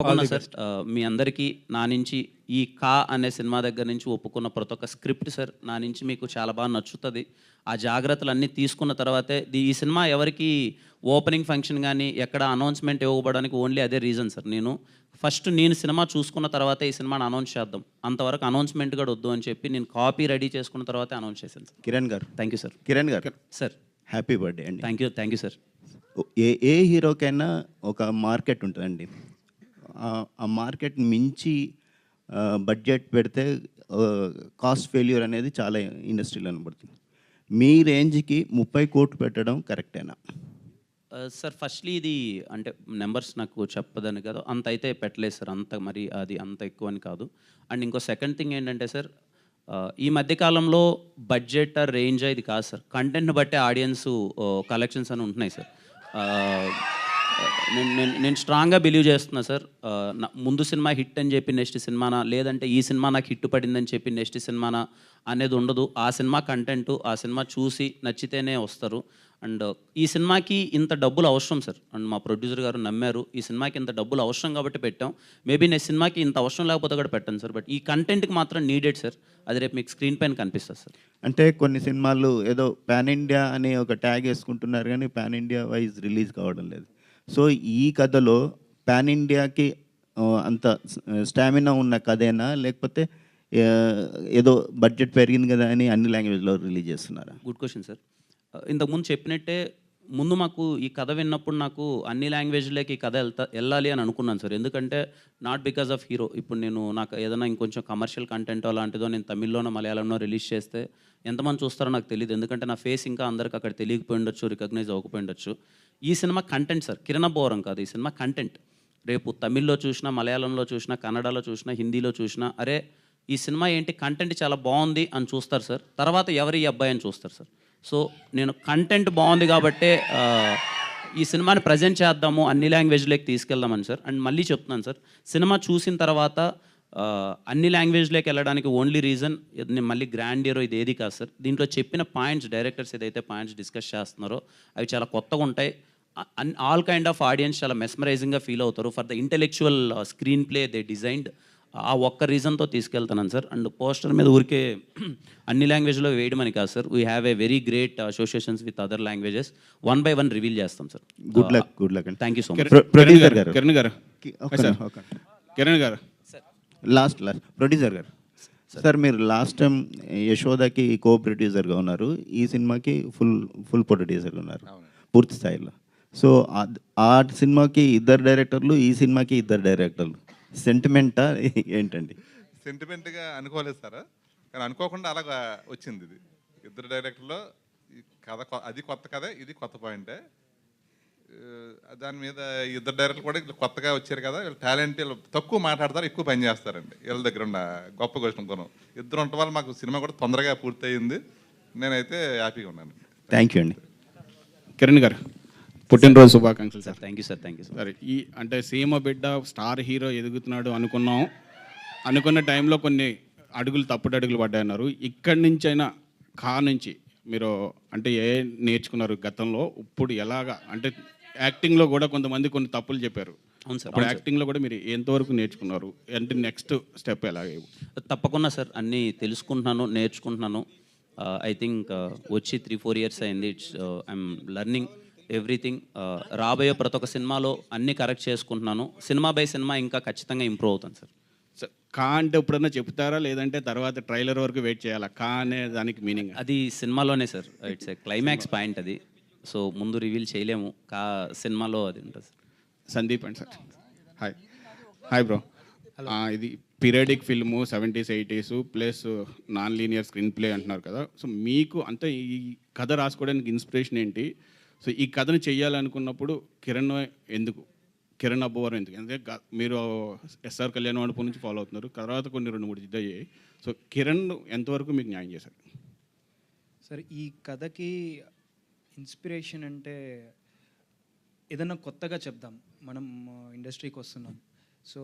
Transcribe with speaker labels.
Speaker 1: తప్పకుండా సార్. మీ అందరికీ నా నుంచి ఈ 'కా' అనే సినిమా దగ్గర నుంచి ఒప్పుకున్న ప్రతి ఒక్క స్క్రిప్ట్ సార్ నా నుంచి మీకు చాలా బాగా నచ్చుతుంది. ఆ జాగ్రత్తలన్నీ తీసుకున్న తర్వాతే ఈ సినిమా ఎవరికీ ఓపెనింగ్ ఫంక్షన్ గానీ, ఎక్కడ అనౌన్స్‌మెంట్ ఇవ్వకపోవడానికి ఓన్లీ అదే రీజన్ సార్. నేను సినిమా చూసుకున్న తర్వాతే ఈ సినిమాని అనౌన్స్ చేద్దాం. అంతవరకు అనౌన్స్‌మెంట్ కూడా వద్దు అని చెప్పి నేను కాపీ రెడీ చేసుకున్న తర్వాతే అనౌన్స్ చేశాను సార్.
Speaker 2: కిరణ్ గారు,
Speaker 1: thank you sir.
Speaker 2: Kiran garu
Speaker 1: sir
Speaker 2: happy birthday అండి.
Speaker 1: Thank you sir.
Speaker 2: ఏ ఏ హీరోకైనా ఒక మార్కెట్ ఉంటుందండి. ఆ మార్కెట్ మించి బడ్జెట్ పెడితే కాస్ట్ ఫెయిల్యూర్ అనేది చాలా ఇండస్ట్రీలో కనబడుతుంది. మీ రేంజ్కి 30 కోట్లు పెట్టడం కరెక్టేనా?
Speaker 1: సార్ ఫస్ట్లీ ఇది అంటే నెంబర్స్ నాకు చెప్పదని కదా, అంత అయితే పెట్టలేదు సార్. అంత మరి అది అంత ఎక్కువ అని కాదు. అండ్ ఇంకో సెకండ్ థింగ్ ఏంటంటే సార్, ఈ మధ్యకాలంలో బడ్జెట్ రేంజ్ ఇది కాదు సార్, కంటెంట్ని బట్టే ఆడియన్స్ కలెక్షన్స్ అని ఉంటున్నాయి సార్. నేను స్ట్రాంగ్గా బిలీవ్ చేస్తున్నా సార్. ముందు సినిమా హిట్ అని చెప్పి నెక్స్ట్ సినిమానా, లేదంటే ఈ సినిమా నాకు హిట్ పడిందని చెప్పి నెక్స్ట్ సినిమానా అనేది ఉండదు. ఆ సినిమా కంటెంట్ ఆ సినిమా చూసి నచ్చితేనే వస్తారు. అండ్ ఈ సినిమాకి ఇంత డబ్బులు అవసరం సార్. అండ్ మా ప్రొడ్యూసర్ గారు నమ్మారు, ఈ సినిమాకి ఇంత డబ్బులు అవసరం కాబట్టి పెట్టాం. మేబీ నెక్స్ట్ సినిమాకి ఇంత అవసరం లేకపోతే కూడా పెట్టాను సార్. బట్ ఈ కంటెంట్కి మాత్రం నీడెడ్ సార్. అది రేపు మీకు స్క్రీన్ పైన కనిపిస్తుంది సార్.
Speaker 2: అంటే కొన్ని సినిమాలు ఏదో పాన్ ఇండియా అని ఒక ట్యాగ్ వేసుకుంటున్నారు, కానీ పాన్ ఇండియా వైజ్ రిలీజ్ కావడం లేదు. సో ఈ కథలో పాన్ ఇండియాకి అంత స్టామినా ఉన్న కథేనా, లేకపోతే ఏదో బడ్జెట్ పెరిగింది కదా అని అన్ని లాంగ్వేజ్లో రిలీజ్ చేస్తున్నారా?
Speaker 1: Good question sir. ఇంతకుముందు చెప్పినట్టే ముందు మాకు ఈ కథ విన్నప్పుడు నాకు అన్ని లాంగ్వేజ్లోకి ఈ కథ వెళ్ళాలి అని అనుకున్నాను సార్. ఎందుకంటే నాట్ బికాజ్ ఆఫ్ హీరో. ఇప్పుడు నాకు ఏదైనా ఇంకొంచెం కమర్షియల్ కంటెంట్ అలాంటిదో నేను తమిళ్లోనో మలయాళంలో రిలీజ్ చేస్తే ఎంతమంది చూస్తారో నాకు తెలియదు. ఎందుకంటే నా ఫేస్ ఇంకా అందరికి అక్కడ తెలియకపోయి ఉండొచ్చు, రికగ్నైజ్ అవ్వకపోయి ఉండొచ్చు. ఈ సినిమా కంటెంట్ సార్, కిరణ బోరం కాదు. ఈ సినిమా కంటెంట్ రేపు తమిళ్లో చూసినా, మలయాళంలో చూసినా, కన్నడలో చూసినా, హిందీలో చూసినా, అరే ఈ సినిమా ఏంటి కంటెంట్ చాలా బాగుంది అని చూస్తారు సార్. తర్వాత ఎవరు ఈ అబ్బాయి అని చూస్తారు సార్. సో నేను కంటెంట్ బాగుంది కాబట్టే ఈ సినిమాని ప్రజెంట్ చేద్దాము, అన్ని లాంగ్వేజ్లోకి తీసుకెళ్దామని సార్. అండ్ మళ్ళీ చెప్తున్నాను సార్, సినిమా చూసిన తర్వాత అన్ని లాంగ్వేజ్లోకి వెళ్ళడానికి ఓన్లీ రీజన్ నేను మళ్ళీ గ్రాండ్ హీరో ఇది ఏది కాదు సార్. దీంట్లో చెప్పిన పాయింట్స్, డైరెక్టర్స్ ఏదైతే పాయింట్స్ డిస్కస్ చేస్తున్నారో అవి చాలా కొత్తగా ఉంటాయి. ఆల్ కైండ్ ఆఫ్ ఆడియన్స్ చాలా మెస్మరైజింగ్గా ఫీల్ అవుతారు. For the intellectual screen play they designed. ఆ ఒక్క రీజన్తో తీసుకెళ్తున్నాను సార్. అండ్ పోస్టర్ మీద ఊరికే అన్ని లాంగ్వేజ్లో వేయడమని కాదు sir. We have a very great associations with other languages. 1 by 1 reveal చేస్తాం సార్.
Speaker 2: గుడ్ లక్ అండి.
Speaker 1: Thank you so much.
Speaker 2: Producer గారు,
Speaker 3: కిరణ్ గారు,
Speaker 2: లాస్ట్ ప్రొడ్యూసర్ గారు సార్, మీరు లాస్ట్ టైం యశోదకి కో ప్రొడ్యూసర్గా ఉన్నారు, ఈ సినిమాకి ఫుల్ ప్రొడ్యూసర్గా ఉన్నారు పూర్తి స్థాయిలో. సో ఆ సినిమాకి ఇద్దరు డైరెక్టర్లు, ఈ సినిమాకి ఇద్దరు డైరెక్టర్లు. సెంటిమెంటా ఏంటండి?
Speaker 4: సెంటిమెంట్గా అనుకోలేదు సార్, కానీ అనుకోకుండా అలాగా వచ్చింది. ఇది ఇద్దరు డైరెక్టర్లో కథ, అది కొత్త కథ, ఇది కొత్త పాయింటే. దాని మీద ఇద్దరు డైరెక్టర్లు కూడా కొత్తగా వచ్చారు కదా, వీళ్ళు టాలెంట్, వీళ్ళు తక్కువ మాట్లాడతారు, ఎక్కువ పని చేస్తారండి. వీళ్ళ దగ్గర ఉన్న గొప్ప గుణం ఇద్దరు ఉండటం వల్ల మాకు సినిమా కూడా తొందరగా పూర్తయింది. నేనైతే హ్యాపీగా ఉన్నాను.
Speaker 2: థ్యాంక్ యూ అండి.
Speaker 3: కిరణ్ గారు, పుట్టినరోజు శుభాకాంక్షలు sir.
Speaker 1: Thank you sir. Thank you sir.
Speaker 3: సరే, ఈ అంటే సీమ బిడ్డ స్టార్ హీరో ఎదుగుతున్నాడు అనుకున్నాం. అనుకున్న టైంలో కొన్ని తప్పుడు అడుగులు పడ్డాయన్నారు. ఇక్కడి నుంచైనా నుంచి మీరు అంటే నేర్చుకున్నారు గతంలో, ఇప్పుడు ఎలాగా అంటే యాక్టింగ్లో కూడా కొంతమంది కొన్ని తప్పులు చెప్పారు.
Speaker 1: అవును సార్.
Speaker 3: ఇప్పుడు యాక్టింగ్లో కూడా మీరు ఎంతవరకు నేర్చుకున్నారు, అంటే నెక్స్ట్ స్టెప్ ఎలాగే?
Speaker 1: తప్పకుండా సార్, అన్నీ తెలుసుకుంటున్నాను, నేర్చుకుంటున్నాను. ఐ థింక్ వచ్చి 3-4 ఇయర్స్ అయింది. I'm learning everything. రాబోయే ప్రతి ఒక్క సినిమాలో అన్నీ కరెక్ట్ చేసుకుంటున్నాను. సినిమా బై సినిమా ఇంకా ఖచ్చితంగా ఇంప్రూవ్ అవుతాను సార్.
Speaker 3: అంటే ఎప్పుడన్నా చెప్తారా, లేదంటే తర్వాత ట్రైలర్ వరకు వెయిట్ చేయాలా? అనే దానికి మీనింగ్
Speaker 1: అది సినిమాలోనే sir. It's a climax point అది. సో ముందు రివీల్ చేయలేము, సినిమాలో అది ఉంటుంది.
Speaker 3: సందీప్ అండి సార్. Hi bro. ఇది periodic film, 70s 80s plus non linear screenplay అంటున్నారు కదా. సో మీకు అంటే ఈ కథ రాసుకోవడానికి ఇన్స్పిరేషన్ ఏంటి? సో ఈ కథను చెయ్యాలనుకున్నప్పుడు కిరణ్ అబ్బోవరం ఎందుకు? ఎందుకంటే మీరు ఎస్ఆర్ కళ్యాణ్ మండపం నుంచి ఫాలో అవుతున్నారు, తర్వాత కొన్ని 2-3 జిద్ద అయ్యాయి. సో కిరణ్ ఎంతవరకు మీకు న్యాయం చేశారు
Speaker 5: సార్? ఈ కథకి ఇన్స్పిరేషన్ అంటే ఏదన్నా కొత్తగా చెప్దాం, మనం ఇండస్ట్రీకి వస్తున్నాం. సో